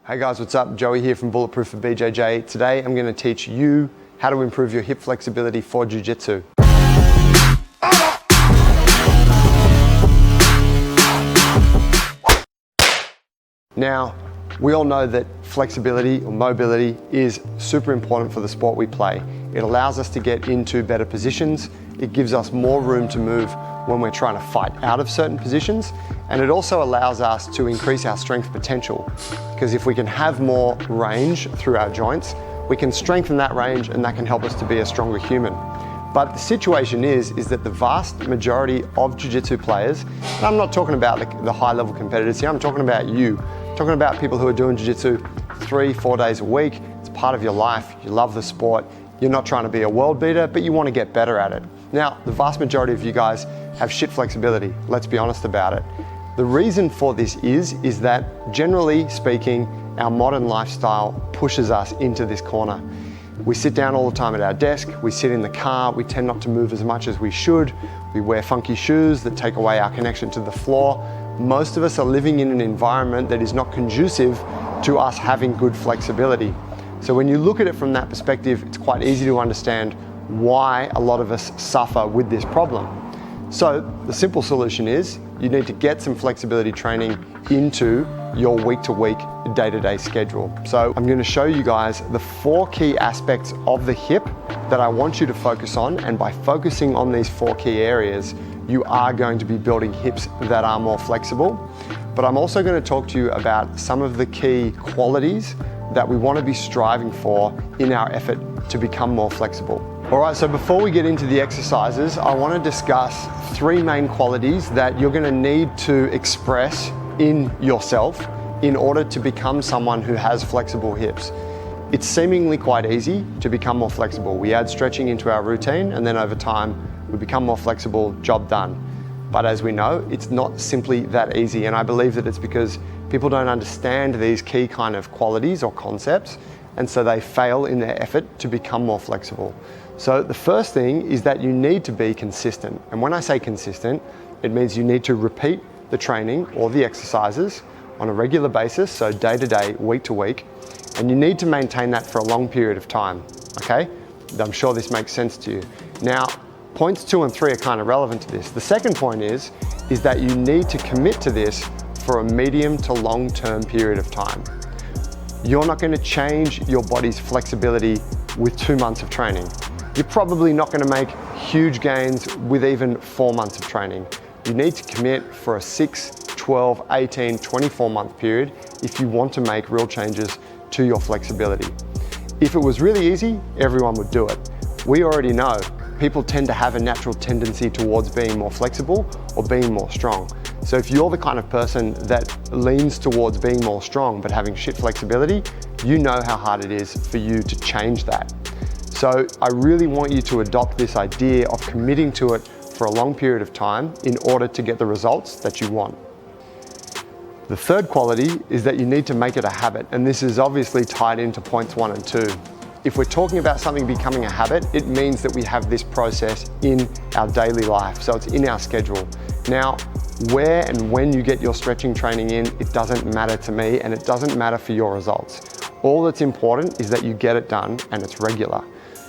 Hey guys, what's up? Joey here from Bulletproof for BJJ. Today I'm going to teach you how to improve your hip flexibility for Jiu Jitsu. Now, we all know that flexibility or mobility is super important for the sport we play. It allows us to get into better positions. It gives us more room to move when we're trying to fight out of certain positions. And it also allows us to increase our strength potential. Because if we can have more range through our joints, we can strengthen that range and that can help us to be a stronger human. But the situation is that the vast majority of Jiu-Jitsu players, and I'm not talking about the high-level competitors here, I'm talking about you. I'm talking about people who are doing Jiu-Jitsu 3-4 days a week. It's part of your life, you love the sport, you're not trying to be a world beater, but you want to get better at it. Now, the vast majority of you guys have shit flexibility, let's be honest about it. The reason for this is that, generally speaking, our modern lifestyle pushes us into this corner. We sit down all the time at our desk, we sit in the car, we tend not to move as much as we should, we wear funky shoes that take away our connection to the floor. Most of us are living in an environment that is not conducive to us having good flexibility. So when you look at it from that perspective, it's quite easy to understand why a lot of us suffer with this problem. So the simple solution is you need to get some flexibility training into your week-to-week, day-to-day schedule. So I'm going to show you guys the 4 key aspects of the hip that I want you to focus on, and by focusing on these 4 key areas, you are going to be building hips that are more flexible. But I'm also going to talk to you about some of the key qualities that we want to be striving for in our effort to become more flexible. All right, so before we get into the exercises, I want to discuss 3 main qualities that you're going to need to express in yourself in order to become someone who has flexible hips. It's seemingly quite easy to become more flexible. We add stretching into our routine and then over time we become more flexible, job done. But as we know, it's not simply that easy, and I believe that it's because people don't understand these key kind of qualities or concepts, and so they fail in their effort to become more flexible. So the first thing is that you need to be consistent. And when I say consistent, it means you need to repeat the training or the exercises on a regular basis, so day to day, week to week, and you need to maintain that for a long period of time, okay? I'm sure this makes sense to you. Now, points 2 and 3 are kind of relevant to this. The second point is that you need to commit to this for a medium to long-term period of time. You're not going to change your body's flexibility with 2 months of training. You're probably not going to make huge gains with even 4 months of training. You need to commit for a 6, 12, 18, 24 month period if you want to make real changes to your flexibility. If it was really easy, everyone would do it. We already know people tend to have a natural tendency towards being more flexible or being more strong. So if you're the kind of person that leans towards being more strong but having shit flexibility, you know how hard it is for you to change that. So I really want you to adopt this idea of committing to it for a long period of time in order to get the results that you want. The third quality is that you need to make it a habit, and this is obviously tied into points 1 and 2. If we're talking about something becoming a habit, it means that we have this process in our daily life, so it's in our schedule. Now, where and when you get your stretching training in, it doesn't matter to me, and it doesn't matter for your results. All that's important is that you get it done and it's regular.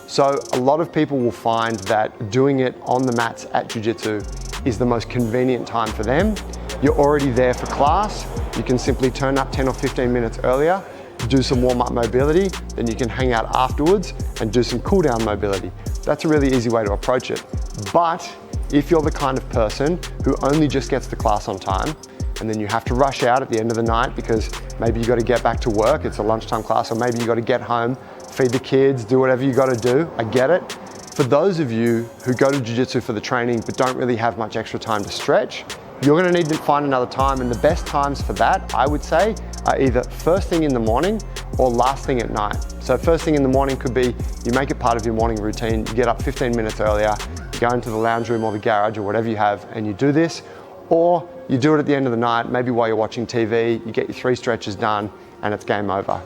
So a lot of people will find that doing it on the mats at Jiu Jitsu is the most convenient time for them. You're already there for class. You can simply turn up 10 or 15 minutes earlier, do some warm-up mobility, then you can hang out afterwards and do some cool-down mobility. That's a really easy way to approach it. But if you're the kind of person who only just gets to class on time, and then you have to rush out at the end of the night because maybe you got to get back to work, it's a lunchtime class, or maybe you got to get home, feed the kids, do whatever you got to do, I get it. For those of you who go to Jiu Jitsu for the training but don't really have much extra time to stretch, you're going to need to find another time, and the best times for that, I would say, are either first thing in the morning or last thing at night. So first thing in the morning could be you make it part of your morning routine, you get up 15 minutes earlier, you go into the lounge room or the garage or whatever you have and you do this, or you do it at the end of the night, maybe while you're watching TV, you get your 3 stretches done and it's game over.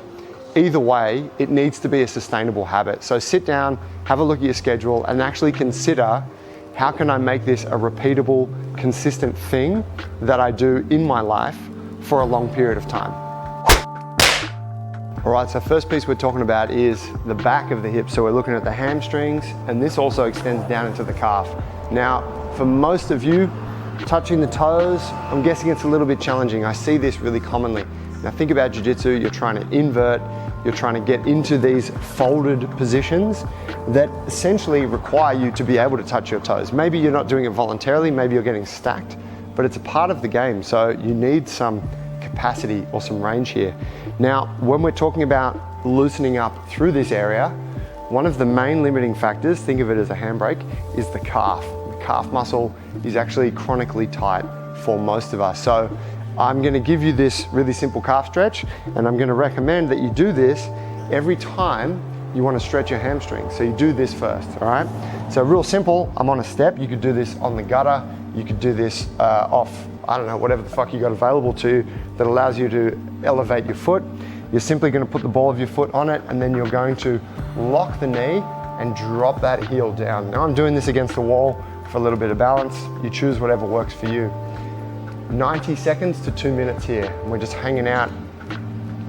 Either way, it needs to be a sustainable habit. So sit down, have a look at your schedule and actually consider, how can I make this a repeatable, consistent thing that I do in my life for a long period of time? All right, so first piece we're talking about is the back of the hip. So we're looking at the hamstrings, and this also extends down into the calf. Now, for most of you, touching the toes, I'm guessing it's a little bit challenging. I see this really commonly. Now think about Jiu Jitsu, you're trying to invert, you're trying to get into these folded positions that essentially require you to be able to touch your toes. Maybe you're not doing it voluntarily, maybe you're getting stacked, but it's a part of the game, so you need some capacity or some range here. Now, when we're talking about loosening up through this area, one of the main limiting factors, think of it as a handbrake, is the calf. The calf muscle is actually chronically tight for most of us. So I'm gonna give you this really simple calf stretch, and I'm gonna recommend that you do this every time you wanna stretch your hamstring. So you do this first, all right? So real simple, I'm on a step. You could do this on the gutter. You could do this off, I don't know, whatever the fuck you got available to you that allows you to elevate your foot. You're simply gonna put the ball of your foot on it, and then you're going to lock the knee and drop that heel down. Now I'm doing this against the wall for a little bit of balance. You choose whatever works for you. 90 seconds to 2 minutes here, and we're just hanging out.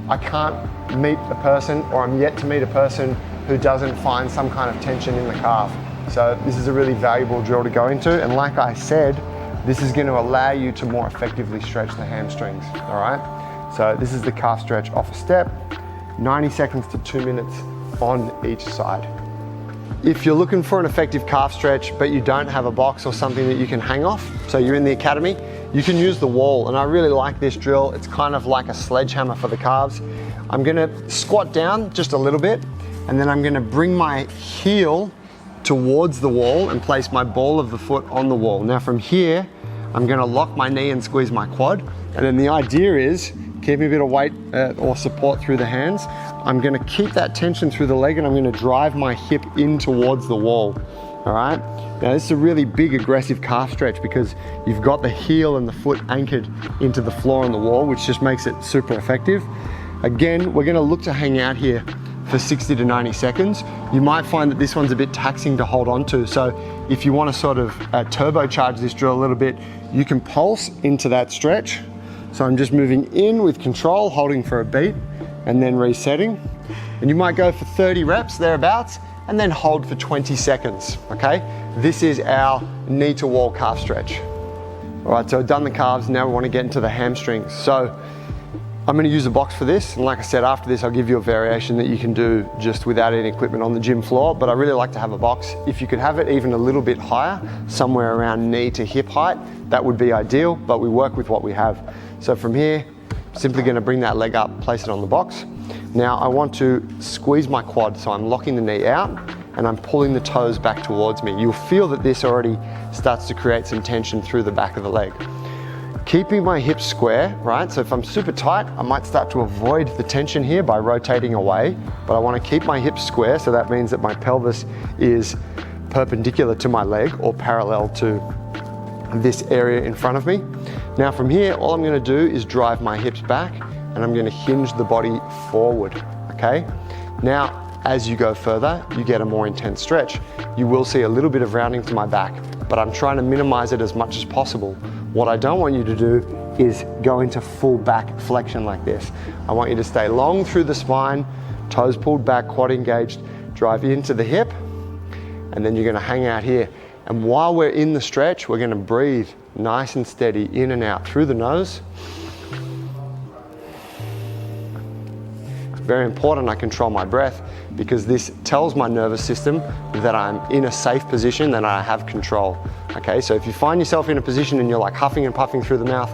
I can't meet a person, or I'm yet to meet a person who doesn't find some kind of tension in the calf. So this is a really valuable drill to go into, and like I said, this is going to allow you to more effectively stretch the hamstrings, all right? So this is the calf stretch off a step, 90 seconds to 2 minutes on each side. If you're looking for an effective calf stretch, but you don't have a box or something that you can hang off, so you're in the academy, you can use the wall, and I really like this drill. It's kind of like a sledgehammer for the calves. I'm gonna squat down just a little bit, and then I'm gonna bring my heel towards the wall and place my ball of the foot on the wall. Now from here, I'm gonna lock my knee and squeeze my quad, and then the idea is keeping a bit of weight or support through the hands. I'm gonna keep that tension through the leg, and I'm gonna drive my hip in towards the wall, all right? Now this is a really big aggressive calf stretch because you've got the heel and the foot anchored into the floor and the wall, which just makes it super effective. Again, we're gonna look to hang out here for 60 to 90 seconds. You might find that this one's a bit taxing to hold on to. So if you wanna sort of turbocharge this drill a little bit, you can pulse into that stretch. So I'm just moving in with control, holding for a beat, and then resetting. And you might go for 30 reps, thereabouts, and then hold for 20 seconds, okay? This is our knee to wall calf stretch. All right, so I've done the calves, now we wanna get into the hamstrings. So I'm gonna use a box for this, and like I said, after this, I'll give you a variation that you can do just without any equipment on the gym floor, but I really like to have a box. If you could have it even a little bit higher, somewhere around knee to hip height, that would be ideal, but we work with what we have. So from here, simply gonna bring that leg up, place it on the box. Now I want to squeeze my quad, so I'm locking the knee out and I'm pulling the toes back towards me. You'll feel that this already starts to create some tension through the back of the leg. Keeping my hips square, right? So if I'm super tight, I might start to avoid the tension here by rotating away, but I want to keep my hips square, so that means that my pelvis is perpendicular to my leg or parallel to this area in front of me. Now from here, all I'm going to do is drive my hips back, and I'm going to hinge the body forward, okay? Now, as you go further, you get a more intense stretch. You will see a little bit of rounding to my back, but I'm trying to minimize it as much as possible. What I don't want you to do is go into full back flexion like this. I want you to stay long through the spine, toes pulled back, quad engaged, drive into the hip, and then you're going to hang out here. And while we're in the stretch, we're going to breathe nice and steady in and out through the nose. It's very important I control my breath, because this tells my nervous system that I'm in a safe position, that I have control. Okay, so if you find yourself in a position and you're like huffing and puffing through the mouth,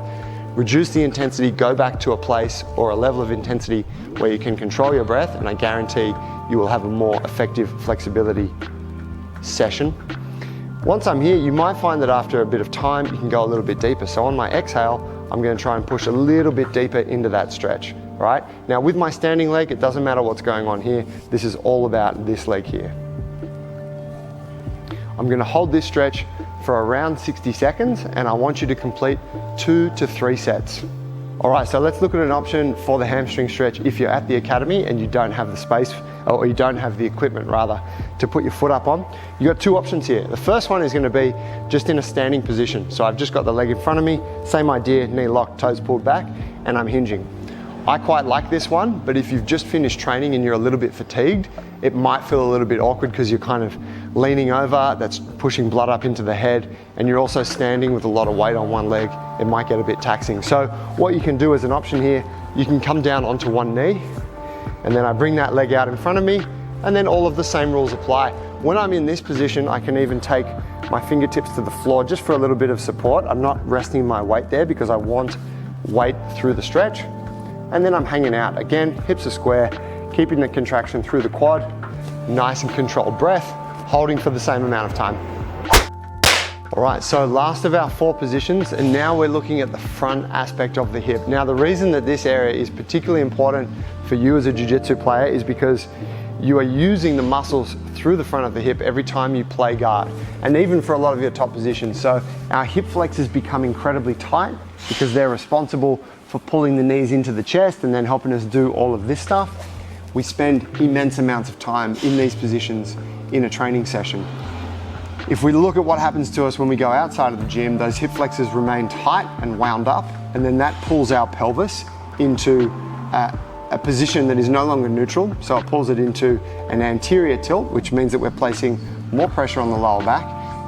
reduce the intensity, go back to a place or a level of intensity where you can control your breath, and I guarantee you will have a more effective flexibility session. Once I'm here, you might find that after a bit of time, you can go a little bit deeper. So on my exhale, I'm going to try and push a little bit deeper into that stretch, right? Now with my standing leg, it doesn't matter what's going on here. This is all about this leg here. I'm going to hold this stretch for around 60 seconds, and I want you to complete 2 to 3 sets. All right, so let's look at an option for the hamstring stretch if you're at the academy and you don't have the space, or you don't have the equipment rather, to put your foot up on. You got 2 options here. The first one is going to be just in a standing position. So I've just got the leg in front of me, same idea, knee locked, toes pulled back, and I'm hinging. I quite like this one, but if you've just finished training and you're a little bit fatigued, it might feel a little bit awkward because you're kind of leaning over, that's pushing blood up into the head, and you're also standing with a lot of weight on one leg. It might get a bit taxing. So what you can do as an option here, you can come down onto one knee, and then I bring that leg out in front of me, and then all of the same rules apply. When I'm in this position, I can even take my fingertips to the floor just for a little bit of support. I'm not resting my weight there because I want weight through the stretch. And then I'm hanging out. Again, hips are square, keeping the contraction through the quad, nice and controlled breath, holding for the same amount of time. All right, so last of our 4 positions, and now we're looking at the front aspect of the hip. Now, the reason that this area is particularly important for you as a jiu-jitsu player is because you are using the muscles through the front of the hip every time you play guard, and even for a lot of your top positions. So our hip flexors become incredibly tight because they're responsible for pulling the knees into the chest and then helping us do all of this stuff. We spend immense amounts of time in these positions in a training session. If we look at what happens to us when we go outside of the gym, those hip flexors remain tight and wound up, and then that pulls our pelvis into a position that is no longer neutral. So it pulls it into an anterior tilt, which means that we're placing more pressure on the lower back,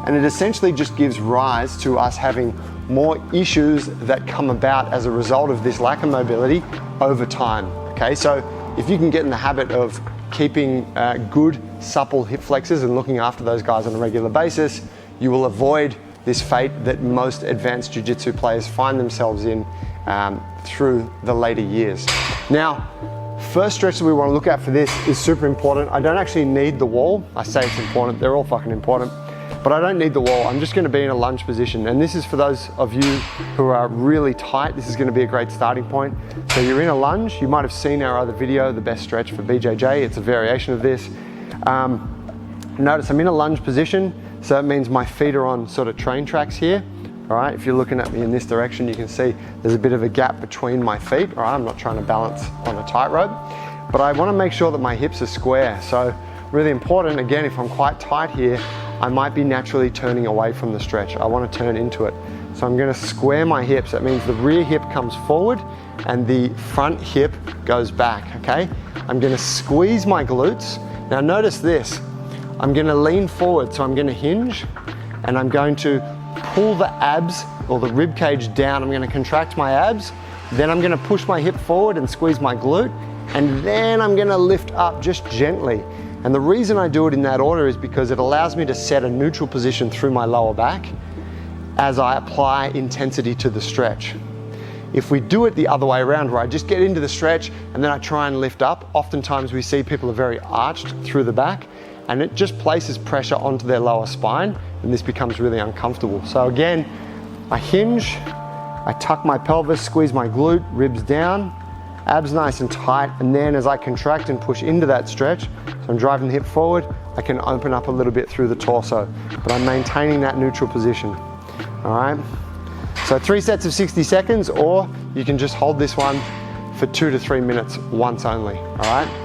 and it essentially just gives rise to us having more issues that come about as a result of this lack of mobility over time. Okay, so if you can get in the habit of keeping good, supple hip flexors and looking after those guys on a regular basis, you will avoid this fate that most advanced jiu-jitsu players find themselves in through the later years. Now, first stretch that we want to look at for this is super important. I don't actually need the wall. I say it's important, they're all fucking important, but I don't need the wall. I'm just going to be in a lunge position, and this is for those of you who are really tight. This is going to be a great starting point. So you're in a lunge. You might have seen our other video, the best stretch for BJJ. It's a variation of this. Notice I'm in a lunge position, so it means my feet are on sort of train tracks here. All right, if you're looking at me in this direction, you can see there's a bit of a gap between my feet. All right, I'm not trying to balance on a tightrope, but I want to make sure that my hips are square. So really important, again, if I'm quite tight here, I might be naturally turning away from the stretch. I want to turn into it. So I'm going to square my hips. That means the rear hip comes forward and the front hip goes back, okay? I'm going to squeeze my glutes. Now notice this, I'm going to lean forward, so I'm going to hinge, and I'm going to pull the abs or the rib cage down. I'm going to contract my abs, then I'm going to push my hip forward and squeeze my glute, and then I'm going to lift up just gently. And the reason I do it in that order is because it allows me to set a neutral position through my lower back as I apply intensity to the stretch. If we do it the other way around, where I just get into the stretch and then I try and lift up, oftentimes we see people are very arched through the back, and it just places pressure onto their lower spine, and this becomes really uncomfortable. So again, I hinge, I tuck my pelvis, squeeze my glute, ribs down, abs nice and tight, and then as I contract and push into that stretch, so I'm driving the hip forward, I can open up a little bit through the torso, but I'm maintaining that neutral position. All right, so 3 sets of 60 seconds, or you can just hold this one for 2 to 3 minutes once only. All right.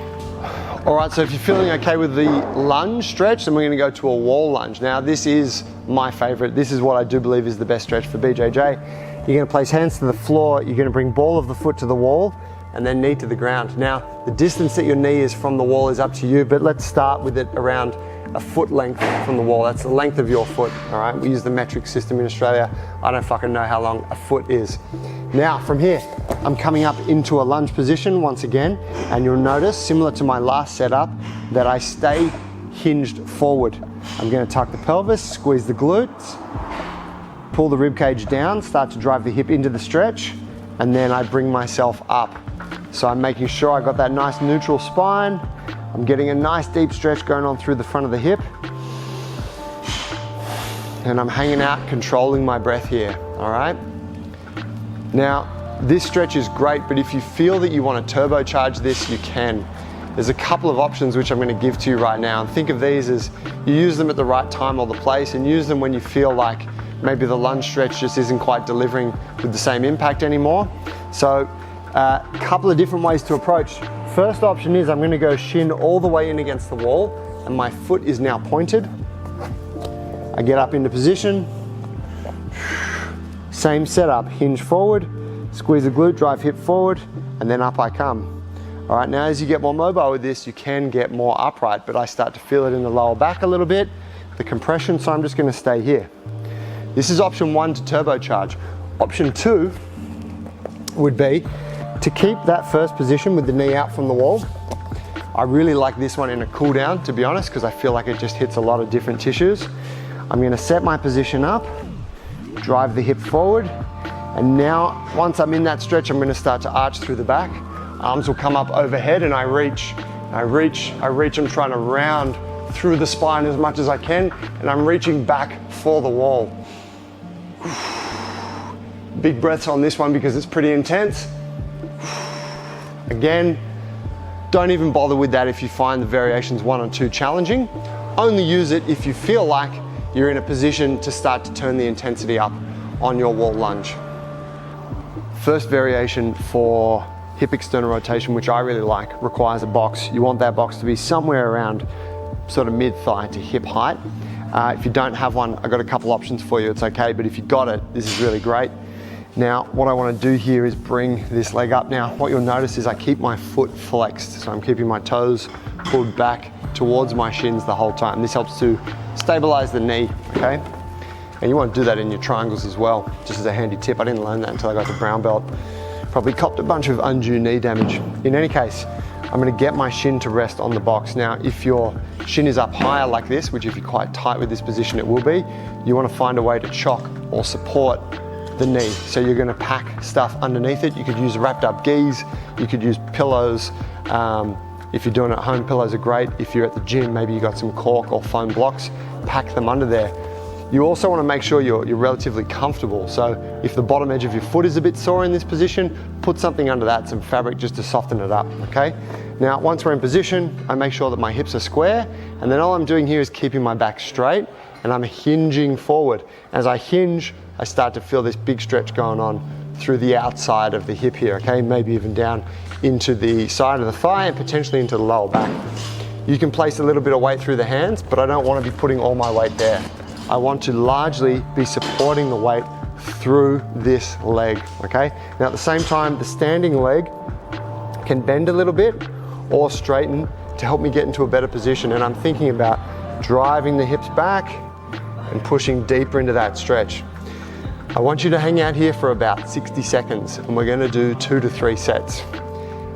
All right, so if you're feeling okay with the lunge stretch, then we're gonna go to a wall lunge. Now, this is my favorite. This is what I do believe is the best stretch for BJJ. You're gonna place hands to the floor, you're gonna bring ball of the foot to the wall, and then knee to the ground. Now, the distance that your knee is from the wall is up to you, but let's start with it around a foot length from the wall. That's the length of your foot, all right? We use the metric system in Australia. I don't fucking know how long a foot is. Now, from here, I'm coming up into a lunge position once again, and you'll notice, similar to my last setup, that I stay hinged forward. I'm gonna tuck the pelvis, squeeze the glutes, pull the rib cage down, start to drive the hip into the stretch, and then I bring myself up. So I'm making sure I got that nice neutral spine. I'm getting a nice deep stretch going on through the front of the hip. And I'm hanging out, controlling my breath here, all right? Now, this stretch is great, but if you feel that you want to turbocharge this, you can. There's a couple of options which I'm going to give to you right now. And think of these as you use them at the right time or the place, and use them when you feel like maybe the lunge stretch just isn't quite delivering with the same impact anymore. So a couple of different ways to approach. First option is I'm going to go shin all the way in against the wall, and my foot is now pointed. I get up into position. Same setup, hinge forward, Squeeze the glute, drive hip forward, and then up I come. All right, now as you get more mobile with this, you can get more upright, but I start to feel it in the lower back a little bit, the compression, so I'm just gonna stay here. This is option 1 to turbocharge. Option 2 would be to keep that first position with the knee out from the wall. I really like this one in a cool down, to be honest, because I feel like it just hits a lot of different tissues. I'm gonna set my position up, drive the hip forward, and now once I'm in that stretch, I'm gonna start to arch through the back. Arms will come up overhead and I reach. I'm trying to round through the spine as much as I can, and I'm reaching back for the wall. Big breaths on this one because it's pretty intense. Again, don't even bother with that if you find the variations 1 or 2 challenging. Only use it if you feel like you're in a position to start to turn the intensity up on your wall lunge. First variation for hip external rotation, which I really like, requires a box. You want that box to be somewhere around sort of mid-thigh to hip height. If you don't have one, I've got a couple options for you, it's okay, but if you got it, this is really great. Now, what I want to do here is bring this leg up. Now, what you'll notice is I keep my foot flexed, so I'm keeping my toes pulled back towards my shins the whole time. This helps to stabilize the knee, okay? And you want to do that in your triangles as well, just as a handy tip. I didn't learn that until I got to brown belt. Probably copped a bunch of undue knee damage. In any case, I'm going to get my shin to rest on the box. Now, if your shin is up higher like this, which if you're quite tight with this position it will be, you want to find a way to chock or support the knee. So you're going to pack stuff underneath it. You could use wrapped up gis, you could use pillows. If you're doing it at home, pillows are great. If you're at the gym, maybe you got some cork or foam blocks, pack them under there. You also want to make sure you're relatively comfortable. So if the bottom edge of your foot is a bit sore in this position, put something under that, some fabric just to soften it up, okay? Now, once we're in position, I make sure that my hips are square, and then all I'm doing here is keeping my back straight, and I'm hinging forward. As I hinge, I start to feel this big stretch going on through the outside of the hip here, okay? Maybe even down into the side of the thigh and potentially into the lower back. You can place a little bit of weight through the hands, but I don't want to be putting all my weight there. I want to largely be supporting the weight through this leg, okay? Now at the same time, the standing leg can bend a little bit or straighten to help me get into a better position. And I'm thinking about driving the hips back and pushing deeper into that stretch. I want you to hang out here for about 60 seconds and we're gonna do 2 to 3 sets.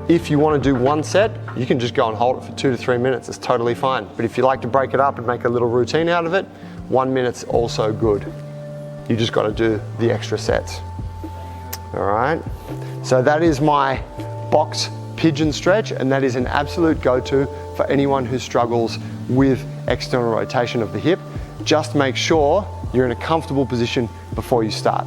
If you want to do 1 set, you can just go and hold it for 2 to 3 minutes, it's totally fine. But if you like to break it up and make a little routine out of it, 1 minute's also good. You just got to do the extra sets. All right, so that is my box pigeon stretch, and that is an absolute go-to for anyone who struggles with external rotation of the hip. Just make sure you're in a comfortable position before you start.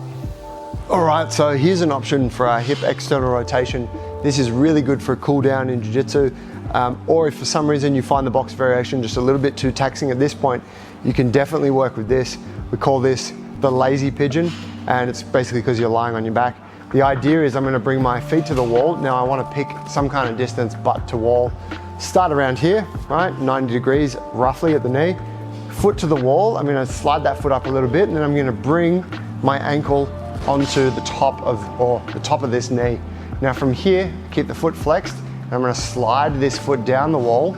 All right, so here's an option for our hip external rotation. This is really good for a cool down in Jiu Jitsu, or if for some reason you find the box variation just a little bit too taxing at this point, you can definitely work with this. We call this the lazy pigeon, and it's basically because you're lying on your back. The idea is I'm going to bring my feet to the wall. Now I want to pick some kind of distance, butt to wall. Start around here, right? 90 degrees roughly at the knee. Foot to the wall. I'm going to slide that foot up a little bit, and then I'm going to bring my ankle onto the top of this knee. Now from here, keep the foot flexed, and I'm going to slide this foot down the wall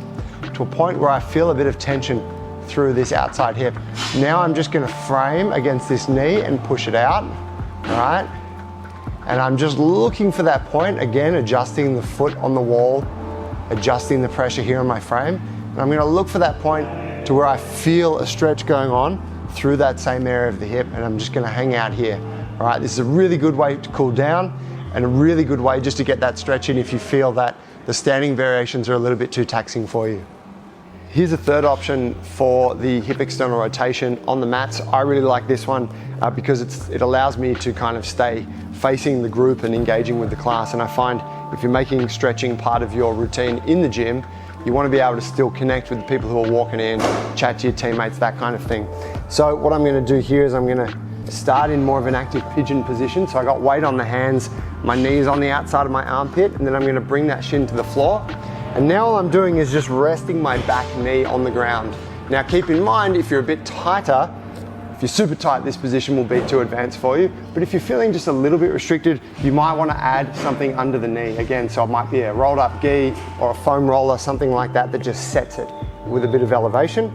to a point where I feel a bit of tension through this outside hip. Now I'm just going to frame against this knee and push it out, all right? And I'm just looking for that point, again, adjusting the foot on the wall, adjusting the pressure here on my frame. And I'm going to look for that point to where I feel a stretch going on through that same area of the hip, and I'm just going to hang out here. All right, this is a really good way to cool down and a really good way just to get that stretch in if you feel that the standing variations are a little bit too taxing for you. Here's a third option for the hip external rotation on the mats. I really like this one because it allows me to kind of stay facing the group and engaging with the class. And I find if you're making stretching part of your routine in the gym, you want to be able to still connect with the people who are walking in, chat to your teammates, that kind of thing. So what I'm going to do here is I'm going to start in more of an active pigeon position. So I got weight on the hands, my knees on the outside of my armpit, and then I'm going to bring that shin to the floor. And now all I'm doing is just resting my back knee on the ground. Now keep in mind, if you're a bit tighter, If you're super tight, this position will be too advanced for you. But if you're feeling just a little bit restricted, you might want to add something under the knee. Again, so it might be a rolled up gi or a foam roller, something like that, that just sets it with a bit of elevation.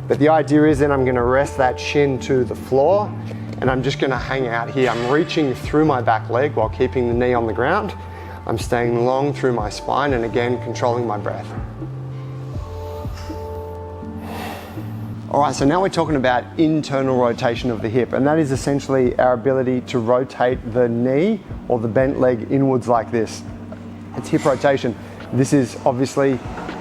But the idea is then I'm going to rest that shin to the floor and I'm just going to hang out here. I'm reaching through my back leg while keeping the knee on the ground. I'm staying long through my spine and again, controlling my breath. All right, so now we're talking about internal rotation of the hip, and that is essentially our ability to rotate the knee or the bent leg inwards like this. It's hip rotation. This is obviously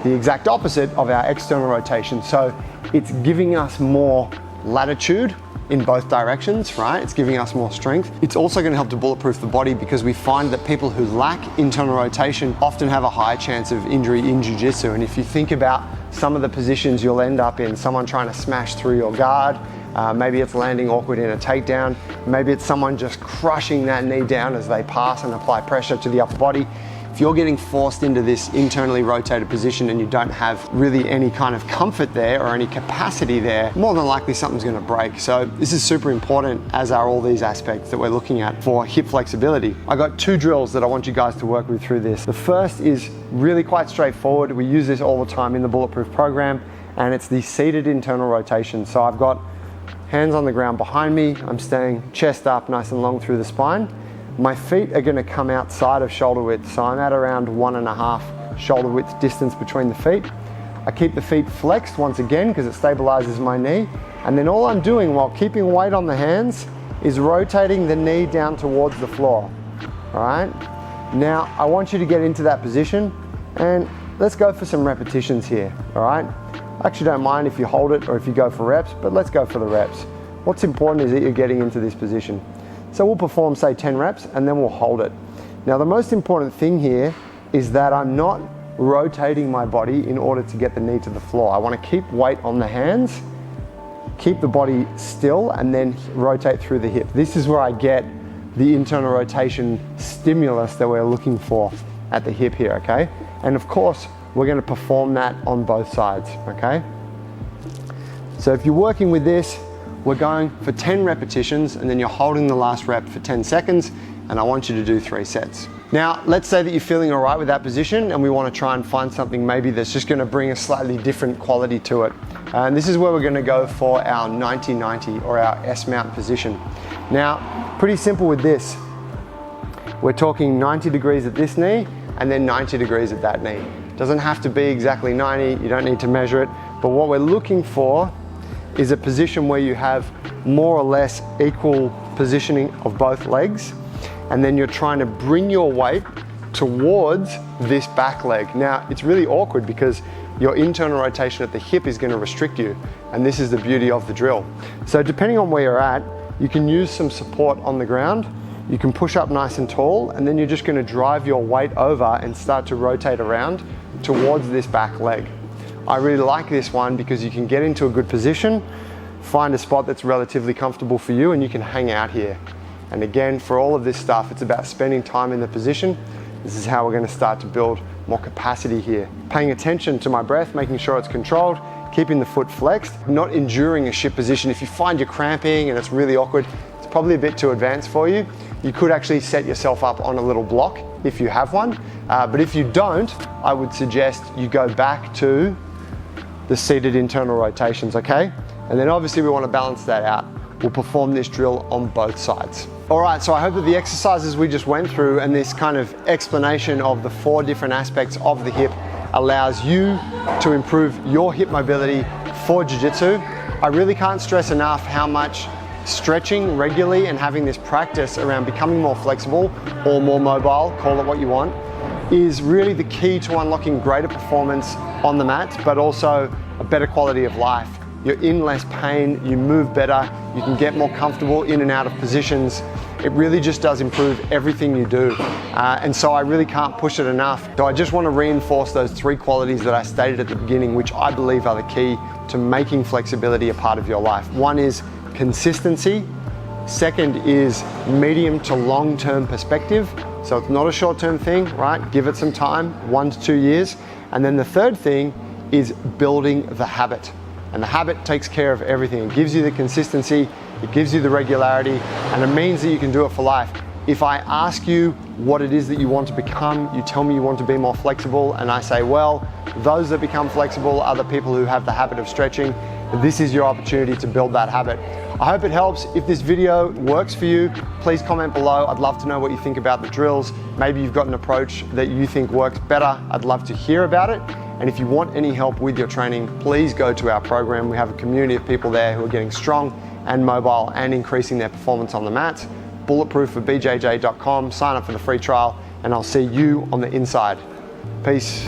the exact opposite of our external rotation. So it's giving us more latitude in both directions, right? It's giving us more strength. It's also going to help to bulletproof the body because we find that people who lack internal rotation often have a higher chance of injury in Jiu Jitsu. And if you think about some of the positions you'll end up in, someone trying to smash through your guard, maybe it's landing awkward in a takedown, maybe it's someone just crushing that knee down as they pass and apply pressure to the upper body. If you're getting forced into this internally rotated position and you don't have really any kind of comfort there or any capacity there, more than likely something's going to break. So this is super important, as are all these aspects that we're looking at for hip flexibility. I got 2 drills that I want you guys to work with through this. The first is really quite straightforward. We use this all the time in the Bulletproof program, and it's the seated internal rotation. So I've got hands on the ground behind me. I'm staying chest up, nice and long through the spine. My feet are going to come outside of shoulder width, so I'm at around 1.5 shoulder width distance between the feet. I keep the feet flexed once again because it stabilizes my knee, and then all I'm doing while keeping weight on the hands is rotating the knee down towards the floor. All right, now I want you to get into that position and let's go for some repetitions here. All right, I actually don't mind if you hold it or if you go for reps, but let's go for the reps. What's important is that you're getting into this position. So we'll perform, say, 10 reps and then we'll hold it. Now, the most important thing here is that I'm not rotating my body in order to get the knee to the floor. I want to keep weight on the hands, keep the body still, and then rotate through the hip. This is where I get the internal rotation stimulus that we're looking for at the hip here, okay? And of course, we're going to perform that on both sides, okay? So if you're working with this, we're going for 10 repetitions and then you're holding the last rep for 10 seconds and I want you to do 3 sets. Now, let's say that you're feeling all right with that position and we want to try and find something maybe that's just going to bring a slightly different quality to it. And this is where we're going to go for our 90-90 or our S-mount position. Now, pretty simple with this. We're talking 90 degrees at this knee and then 90 degrees at that knee. It doesn't have to be exactly 90, you don't need to measure it, but what we're looking for is a position where you have more or less equal positioning of both legs, and then you're trying to bring your weight towards this back leg. Now, it's really awkward because your internal rotation at the hip is going to restrict you, and this is the beauty of the drill. So depending on where you're at, you can use some support on the ground, you can push up nice and tall, and then you're just going to drive your weight over and start to rotate around towards this back leg. I really like this one because you can get into a good position, find a spot that's relatively comfortable for you, and you can hang out here. And again, for all of this stuff, it's about spending time in the position. This is how we're going to start to build more capacity here. Paying attention to my breath, making sure it's controlled, keeping the foot flexed, not enduring a shit position. If you find you're cramping and it's really awkward, it's probably a bit too advanced for you. You could actually set yourself up on a little block if you have one. But if you don't, I would suggest you go back to the seated internal rotations, okay? And then obviously we want to balance that out. We'll perform this drill on both sides. All right, so I hope that the exercises we just went through and this kind of explanation of the 4 different aspects of the hip allows you to improve your hip mobility for Jiu Jitsu. I really can't stress enough how much stretching regularly and having this practice around becoming more flexible or more mobile, call it what you want, is really the key to unlocking greater performance on the mat, but also a better quality of life. You're in less pain, you move better, you can get more comfortable in and out of positions. It really just does improve everything you do. And so I really can't push it enough. So I just want to reinforce those 3 qualities that I stated at the beginning, which I believe are the key to making flexibility a part of your life. One is consistency. Second is medium to long-term perspective. So it's not a short-term thing, right? Give it some time, 1 to 2 years. And then the third thing is building the habit. And the habit takes care of everything. It gives you the consistency, it gives you the regularity, and it means that you can do it for life. If I ask you what it is that you want to become, you tell me you want to be more flexible, and I say, well, those that become flexible are the people who have the habit of stretching. This is your opportunity to build that habit. I hope it helps. If this video works for you, please comment below. I'd love to know what you think about the drills. Maybe you've got an approach that you think works better. I'd love to hear about it. And if you want any help with your training, please go to our program. We have a community of people there who are getting strong and mobile and increasing their performance on the mat. Bulletproof for BJJ.com. Sign up for the free trial, and I'll see you on the inside. Peace.